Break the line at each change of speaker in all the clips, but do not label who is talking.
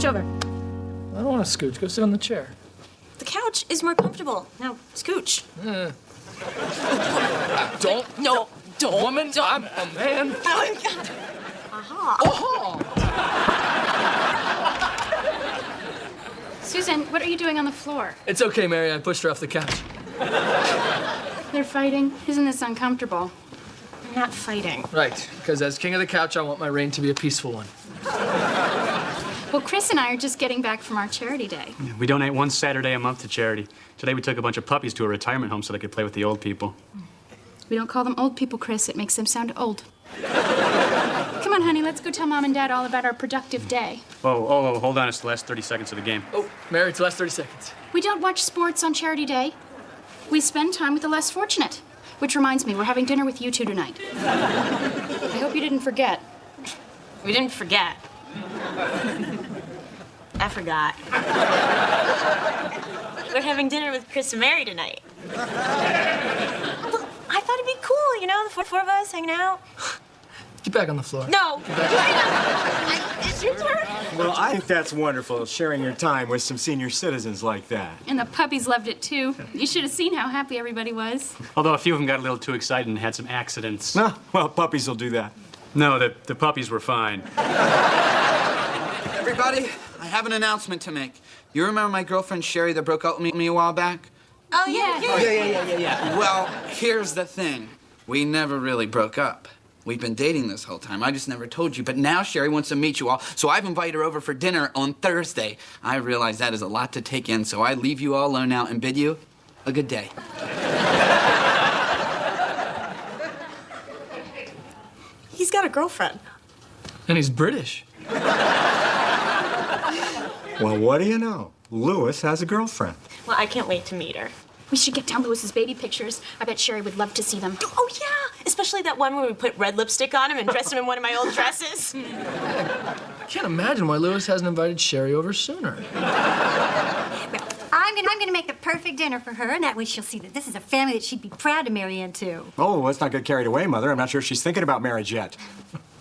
Scooch over.
I don't want to scooch. Go sit on the chair.
The couch is more comfortable. Now, scooch.
Don't.
No, don't.
Woman,
don't.
I'm a man.
Oh, God. Aha.
Oh!
Susan, what are you doing on the floor?
It's okay, Mary. I pushed her off the couch.
They're fighting. Isn't this uncomfortable?
I'm not fighting.
Right, because as king of the couch, I want my reign to be a peaceful one.
Well, Chris and I are just getting back from our charity day.
We donate one Saturday a month to charity. Today we took a bunch of puppies to a retirement home so they could play with the old people.
We don't call them old people, Chris. It makes them sound old. Come on, honey, let's go tell Mom and Dad all about our productive day.
Whoa, hold on. It's the last 30 seconds of the game.
Oh, Mary, it's the last 30 seconds.
We don't watch sports on charity day. We spend time with the less fortunate. Which reminds me, we're having dinner with you two tonight. I hope you didn't forget.
We didn't forget. I forgot. We're having dinner with Chris and Mary tonight. Well, I thought it'd be cool, you know, the four of us hanging out.
Get back on the floor.
No. It's your turn.
Well, I think that's wonderful, sharing your time with some senior citizens like that.
And the puppies loved it, too. You should have seen how happy everybody was.
Although a few of them got a little too excited and had some accidents.
No, well, puppies will do that.
No, the puppies were fine.
Everybody, I have an announcement to make. You remember my girlfriend Sherry that broke up with me a while back?
Oh, yeah.
Well, here's the thing. We never really broke up. We've been dating this whole time. I just never told you. But now Sherry wants to meet you all, so I've invited her over for dinner on Thursday. I realize that is a lot to take in, so I leave you all alone now and bid you a good day.
He's got a girlfriend.
And he's British.
Well, what do you know? Lewis has a girlfriend.
Well, I can't wait to meet her.
We should get down Lewis's baby pictures. I bet Sherry would love to see them.
Oh, yeah. Especially that one where we put red lipstick on him and dressed him in one of my old dresses.
I can't imagine why Lewis hasn't invited Sherry over sooner.
I'm gonna make the perfect dinner for her, and that way she'll see that this is a family that she'd be proud to marry into.
Oh, let's not get carried away, Mother. I'm not sure she's thinking about marriage yet.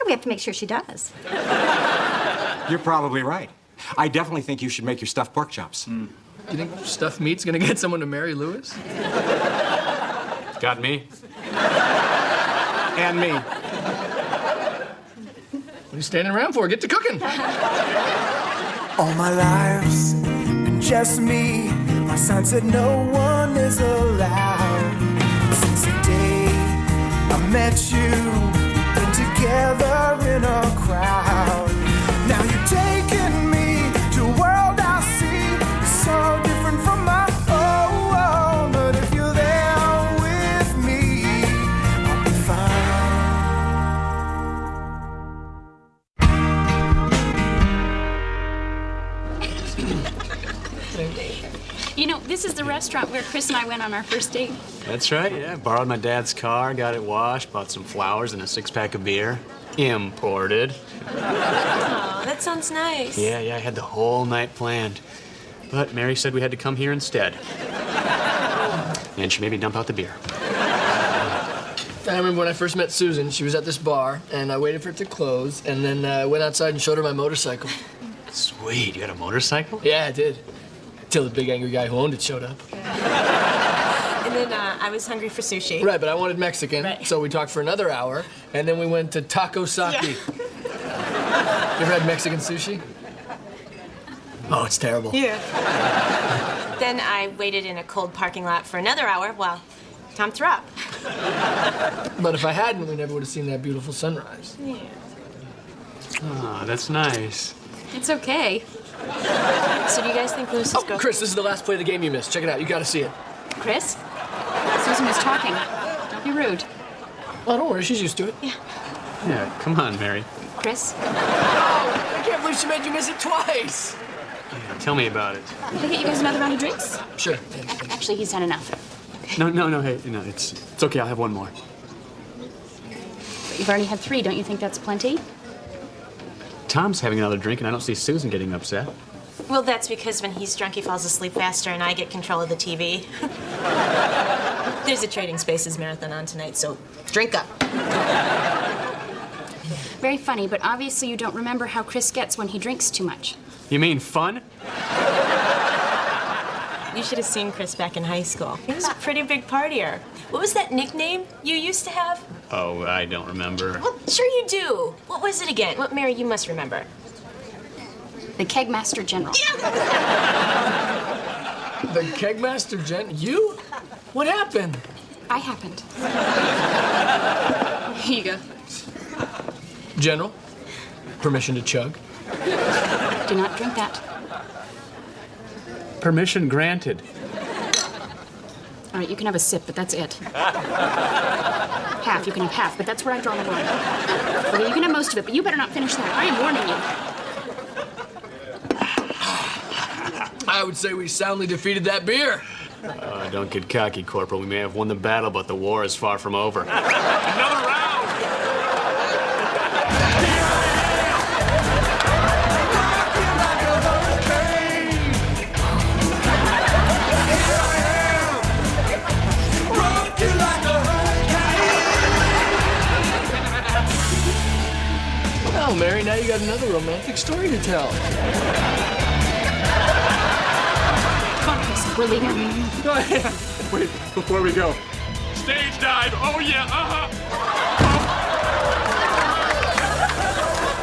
We have to make sure she does.
You're probably right. I definitely think you should make your stuffed pork chops.
You think stuffed meat's gonna get someone to marry Lewis?
Got me.
And me.
What are you standing around for? Get to cooking.
All my life's been just me. My son said no one is allowed. Since the day I met you, we've been together in a crowd. Now you're taking me to a world I see so different from my own. But if you're there with me, I'll be fine.
You know, this is the restaurant where Chris and I went on our first date.
That's right, yeah. Borrowed my dad's car, got it washed, bought some flowers and a six-pack of beer. Imported.
Oh, that sounds nice.
Yeah, I had the whole night planned. But Mary said we had to come here instead. And she made me dump out the beer.
I remember when I first met Susan, she was at this bar, and I waited for it to close, and then I went outside and showed her my motorcycle.
Sweet, you had a motorcycle?
Yeah, I did. Till the big angry guy who owned it showed up.
And then I was hungry for sushi.
Right, but I wanted Mexican,
Right.
so we talked for another hour, and then we went to Taco Saki.
Yeah.
You ever had Mexican sushi? Oh, it's terrible.
Yeah. Then I waited in a cold parking lot for another hour while Tom threw up.
But if I hadn't, we never would have seen that beautiful sunrise.
Yeah.
Oh, that's nice.
It's okay.
So do you guys think Lewis is
Oh, Chris, this is the last play of the game you missed. Check it out. You gotta see it.
Chris? Susan was talking. Don't be rude.
Oh, don't worry. She's used to it.
Yeah, come on, Mary.
Chris?
Oh, I can't believe she made you miss it twice.
Yeah, tell me about it.
Can I get you guys another round of drinks?
Sure.
Actually, he's had enough.
No, hey, no, it's okay. I'll have one more.
But you've already had 3. Don't you think that's plenty?
Tom's having another drink, and I don't see Susan getting upset.
Well, that's because when he's drunk, he falls asleep faster, and I get control of the TV. There's a Trading Spaces marathon on tonight, so drink up.
Very funny, but obviously you don't remember how Chris gets when he drinks too much.
You mean fun?
You should have seen Chris back in high school. He was a pretty big partier. What was that nickname you used to have?
Oh, I don't remember.
Well, sure you do. What was it again? Well, Mary, you must remember.
The Kegmaster General.
The Kegmaster You? What happened?
I happened. Here you go.
General, permission to chug.
Do not drink that.
Permission granted.
All right, you can have a sip, but that's it. Half, you can have half, but that's where I draw the line. Okay, you can have most of it, but you better not finish that. I am warning you.
I would say we soundly defeated that beer.
Don't get cocky, Corporal. We may have won the battle, but the war is far from over. Another round!
Oh, Mary, now you got another romantic story to tell.
Come on, Chris, we're leaving.
Wait, before we go.
Stage dive! Oh, yeah,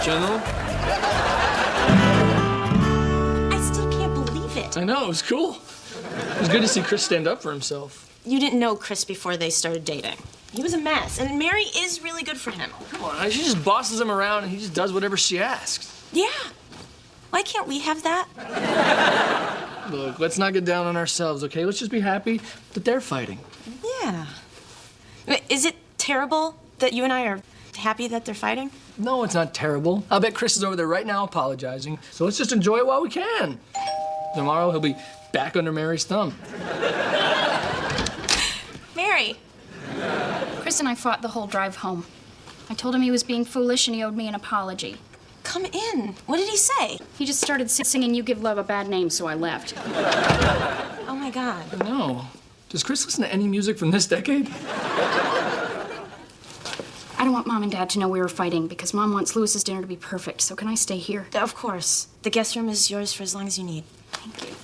General?
I still can't believe it.
I know, it was cool. It was good to see Chris stand up for himself.
You didn't know Chris before they started dating. He was a mess, and Mary is really good for him.
Come on, she just bosses him around and he just does whatever she asks.
Yeah. Why can't we have that?
Look, let's not get down on ourselves, okay? Let's just be happy that they're fighting.
Yeah. Wait, is it terrible that you and I are happy that they're fighting?
No, it's not terrible. I'll bet Chris is over there right now apologizing, so let's just enjoy it while we can. Tomorrow he'll be back under Mary's thumb.
Mary.
Chris and I fought the whole drive home. I told him he was being foolish and he owed me an apology.
Come in. What did he say?
He just started singing You Give Love a Bad Name, so I left.
Oh, my God.
No. Does Chris listen to any music from this decade?
I don't want Mom and Dad to know we were fighting because Mom wants Lewis's dinner to be perfect, so can I stay here?
Of course. The guest room is yours for as long as you need.
Thank you.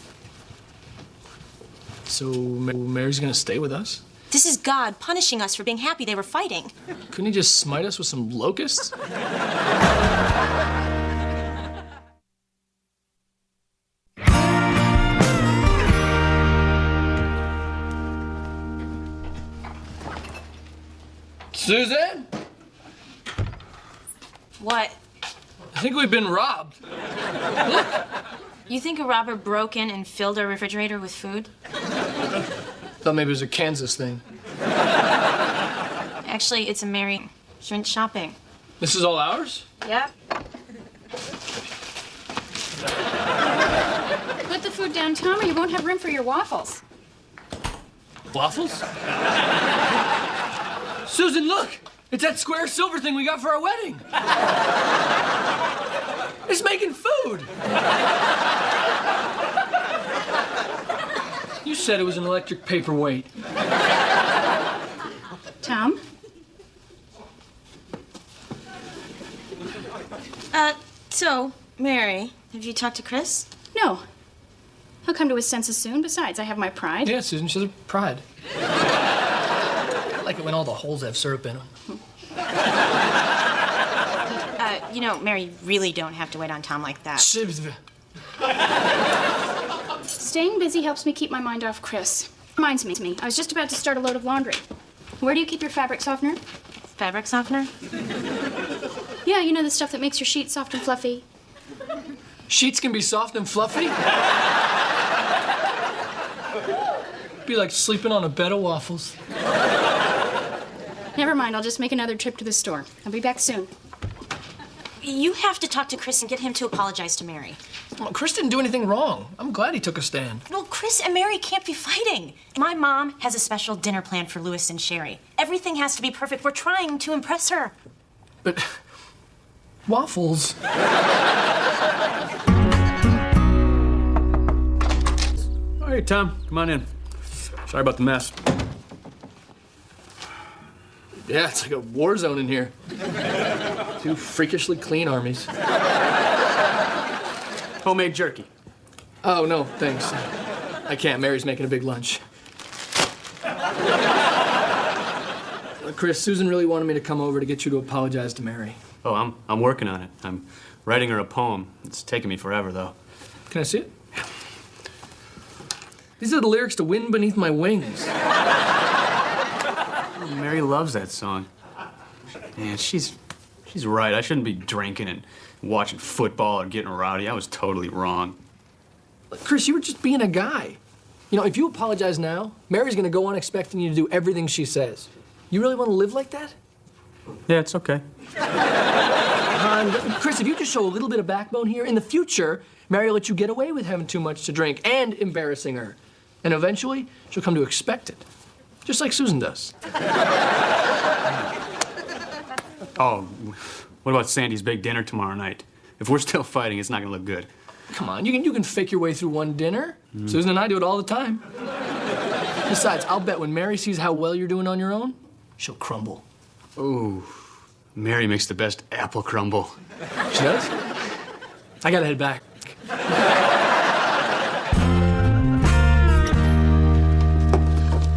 So Mary's gonna stay with us?
This is God punishing us for being happy they were fighting.
Couldn't he just smite us with some locusts? Susan?
What?
I think we've been robbed.
You think a robber broke in and filled our refrigerator with food?
Thought maybe it was a Kansas thing.
Actually, it's a Mary. She went shopping.
This is all ours?
Yep.
Put the food down, Tom, or you won't have room for your waffles.
Waffles? Susan, look! It's that square silver thing we got for our wedding. It's making food. You said it was an electric paperweight.
Tom?
So, Mary, have you talked to Chris?
No. He'll come to his senses soon. Besides, I have my pride.
Yeah, Susan, she has a pride. I like it when all the holes have syrup in them.
You know, Mary, you really don't have to wait on Tom like that.
Staying busy helps me keep my mind off Chris. Reminds me, I was just about to start a load of laundry. Where do you keep your fabric softener?
Fabric softener?
Yeah, you know the stuff that makes your sheets soft and fluffy.
Sheets can be soft and fluffy? Be like sleeping on a bed of waffles.
Never mind, I'll just make another trip to the store. I'll be back soon.
You have to talk to Chris and get him to apologize to Mary.
Well, Chris didn't do anything wrong. I'm glad he took a stand.
No, Chris and Mary can't be fighting. My mom has a special dinner planned for Louis and Sherry. Everything has to be perfect. We're trying to impress her.
But waffles.
All right, Tom, come on in. Sorry about the mess.
Yeah, it's like a war zone in here. Two freakishly clean armies.
Homemade jerky.
Oh, no, thanks. I can't. Mary's making a big lunch. Chris, Susan really wanted me to come over to get you to apologize to Mary.
Oh, I'm working on it. I'm writing her a poem. It's taking me forever, though.
Can I see it? These are the lyrics to Wind Beneath My Wings.
Mary loves that song. Man, she's right. I shouldn't be drinking and watching football or getting rowdy. I was totally wrong.
Chris, you were just being a guy. You know, if you apologize now, Mary's gonna go on expecting you to do everything she says. You really want to live like that?
Yeah, it's okay.
Chris, if you just show a little bit of backbone here, in the future, Mary will let you get away with having too much to drink and embarrassing her. And eventually, she'll come to expect it. Just like Susan does.
Oh, what about Sandy's big dinner tomorrow night? If we're still fighting, it's not gonna look good.
Come on, you can fake your way through one dinner. Susan and I do it all the time. Besides, I'll bet when Mary sees how well you're doing on your own, she'll crumble.
Ooh, Mary makes the best apple crumble.
She does? I gotta head back.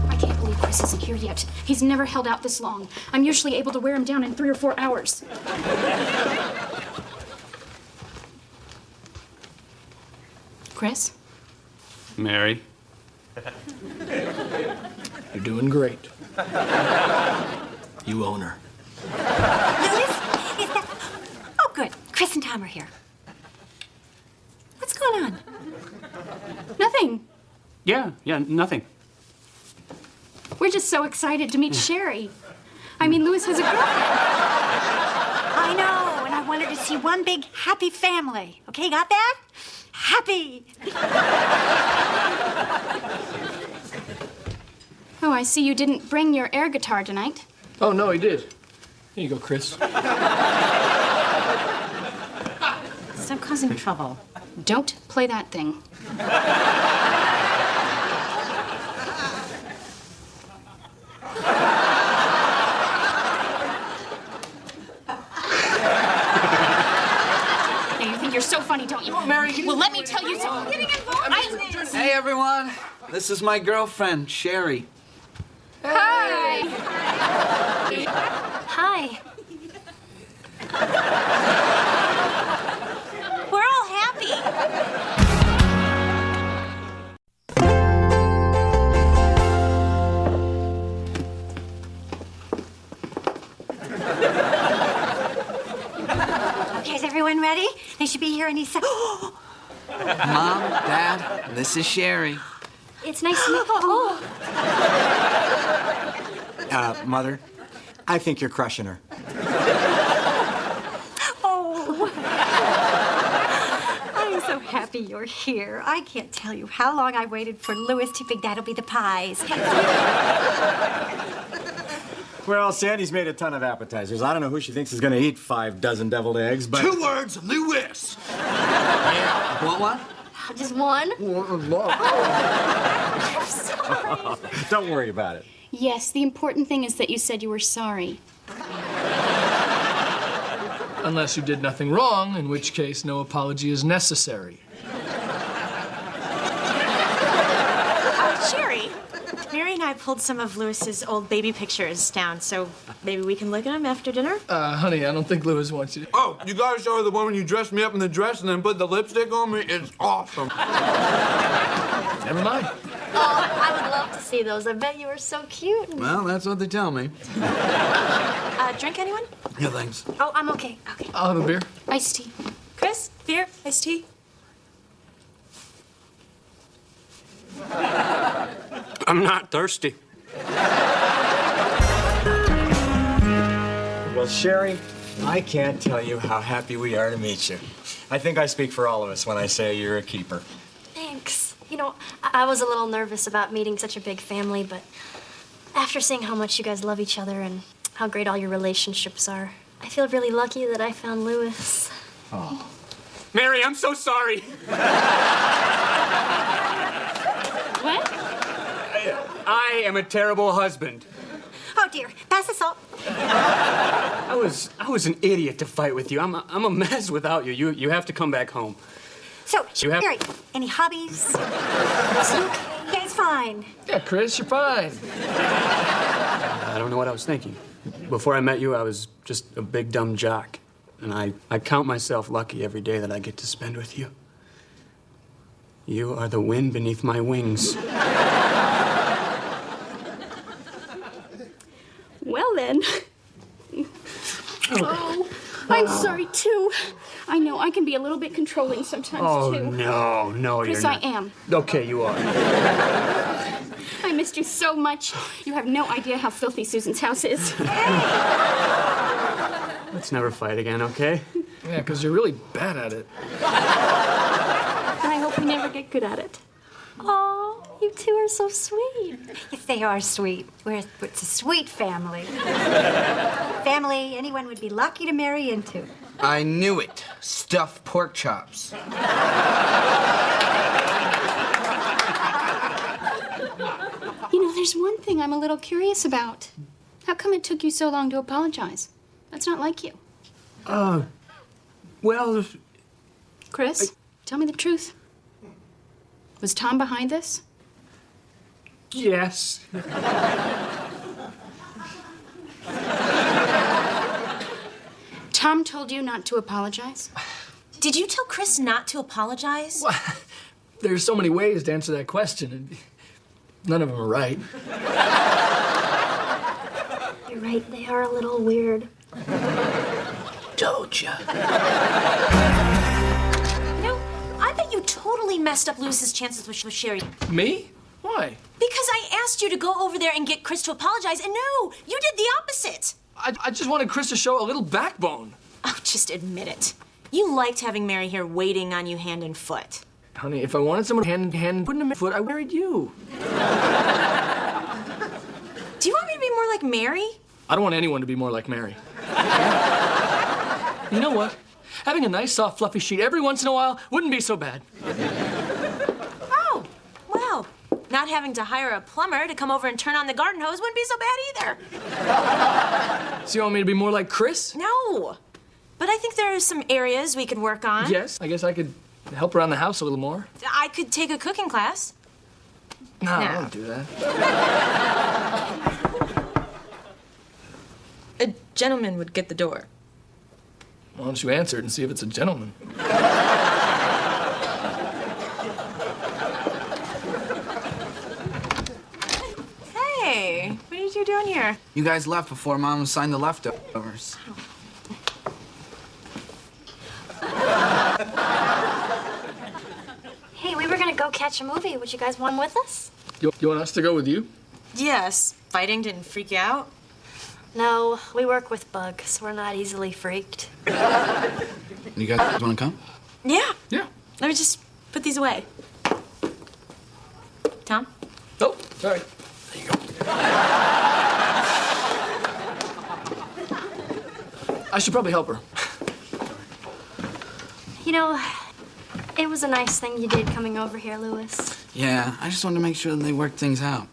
I can't believe Chris isn't here yet. He's never held out this long. I'm usually able to wear him down in 3 or 4 hours. Chris?
Mary?
You're doing great. You own her.
Louis, is that... Oh, good. Chris and Tom are here. What's going on?
Nothing.
Yeah, nothing.
We're just so excited to meet Sherry. I mean, Louis has a girlfriend.
I know, and I wanted to see one big happy family. Okay, got that? Happy.
Oh, I see you didn't bring your air guitar tonight.
Oh, no, he did. Here you go, Chris.
Stop causing trouble.
Don't play that thing. Now, you think you're so funny, don't you?
Mary,
well, let me tell you something.
Hey, everyone. This is my girlfriend, Sherry.
Hi.
Hi. We're all happy. Okay, is everyone ready? They should be here any second.
Mom, Dad, this is Sherry.
It's nice to meet you. Oh.
Mother, I think you're crushing her.
Oh. I'm so happy you're here. I can't tell you how long I waited for Louis to think that'll be the pies.
Well, Sandy's made a ton of appetizers. I don't know who she thinks is going to eat 5 dozen deviled eggs, but...
2 words, Louis. Yeah. Want one?
Just one?
Don't worry about it.
Yes, the important thing is that you said you were sorry.
Unless you did nothing wrong, in which case no apology is necessary.
Sherry, Mary and I pulled some of Louis's old baby pictures down, so maybe we can look at them after dinner?
Honey, I don't think Louis wants you to...
Oh, you gotta show her the one when you dressed me up in the dress and then put the lipstick on me. It's awesome.
Never mind.
Oh, I would love to see those. I bet you were so cute.
Well, that's what they tell me.
Drink, anyone?
Yeah, thanks.
Oh, I'm okay. Okay.
I'll have a beer.
Iced tea.
Chris, beer, iced tea?
I'm not thirsty.
Well, Sherry, I can't tell you how happy we are to meet you. I think I speak for all of us when I say you're a keeper.
Thanks. You know, I was a little nervous about meeting such a big family, but after seeing how much you guys love each other and how great all your relationships are, I feel really lucky that I found Louis.
Oh.
Mary, I'm so sorry.
What?
I am a terrible husband.
Oh, dear. Pass the salt.
I was an idiot to fight with you. I'm a mess without you. You have to come back home.
So,
You have-
Sherry, any hobbies? Okay, yeah, it's fine.
Yeah, Chris, you're fine.
I don't know what I was thinking. Before I met you, I was just a big dumb jock. And I count myself lucky every day that I get to spend with you. You are the wind beneath my wings.
Well then. Oh, I'm sorry too. I know I can be a little bit controlling sometimes
Oh,
too.
no,
Chris,
you're not.
I am.
Okay, you are.
I missed you so much. You have no idea how filthy Susan's house is.
Let's never fight again, okay?
Yeah, because you're really bad at it.
And I hope we never get good at it.
Oh, you two are so sweet.
Yes, they are sweet. It's a sweet family. Family anyone would be lucky to marry into.
I knew it. Stuffed pork chops.
You know, there's one thing I'm a little curious about. How come it took you so long to apologize? That's not like you.
Well,
Chris, tell me the truth. Was Tom behind this?
yes.
Tom told you not to apologize?
Did you tell Chris not to apologize?
There's so many ways to answer that question, and none of them are right.
You're right, they are a little weird.
Told ya.
You know, I bet you totally messed up Lewis's chances with Sherry.
Me? Why?
Because I asked you to go over there and get Chris to apologize, and no, you did the opposite.
I just wanted Chris to show a little backbone.
Oh, just admit it. You liked having Mary here waiting on you hand and foot.
Honey, if I wanted someone hand in hand putting him in foot, I married you.
Do you want me to be more like Mary?
I don't want anyone to be more like Mary. You know what? Having a nice, soft, fluffy sheet every once in a while wouldn't be so bad.
Oh, well, not having to hire a plumber to come over and turn on the garden hose wouldn't be so bad either.
So you want me to be more like Chris?
No, but I think there are some areas we could work on.
Yes. I guess I could help around the house a little more.
I could take a cooking class.
No, I
No.
don't do that.
A gentleman would get the door.
Why don't you answer it and see if it's a gentleman?
Hey, what are you doing here?
You guys left before Mom signed the leftovers.
Hey, we were gonna go catch a movie. Would you guys want with us?
You want us to go with you?
Yes. Fighting didn't freak you out?
No, we work with bugs. We're not easily freaked.
You guys want to come?
Yeah.
Yeah.
Let me just put these away. Tom?
Oh, sorry. There you go. I should probably help her.
You know, it was a nice thing you did coming over here, Lewis.
Yeah, I just wanted to make sure that they work things out.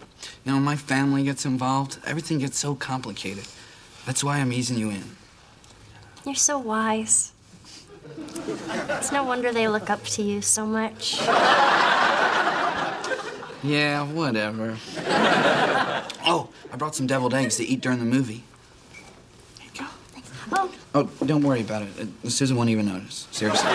You know, when my family gets involved, everything gets so complicated. That's why I'm easing you in.
You're so wise. It's no wonder they look up to you so much.
Yeah, whatever. Oh, I brought some deviled eggs to eat during the movie. Here you go.
Oh,
Oh, don't worry about it. Susan won't even notice. Seriously.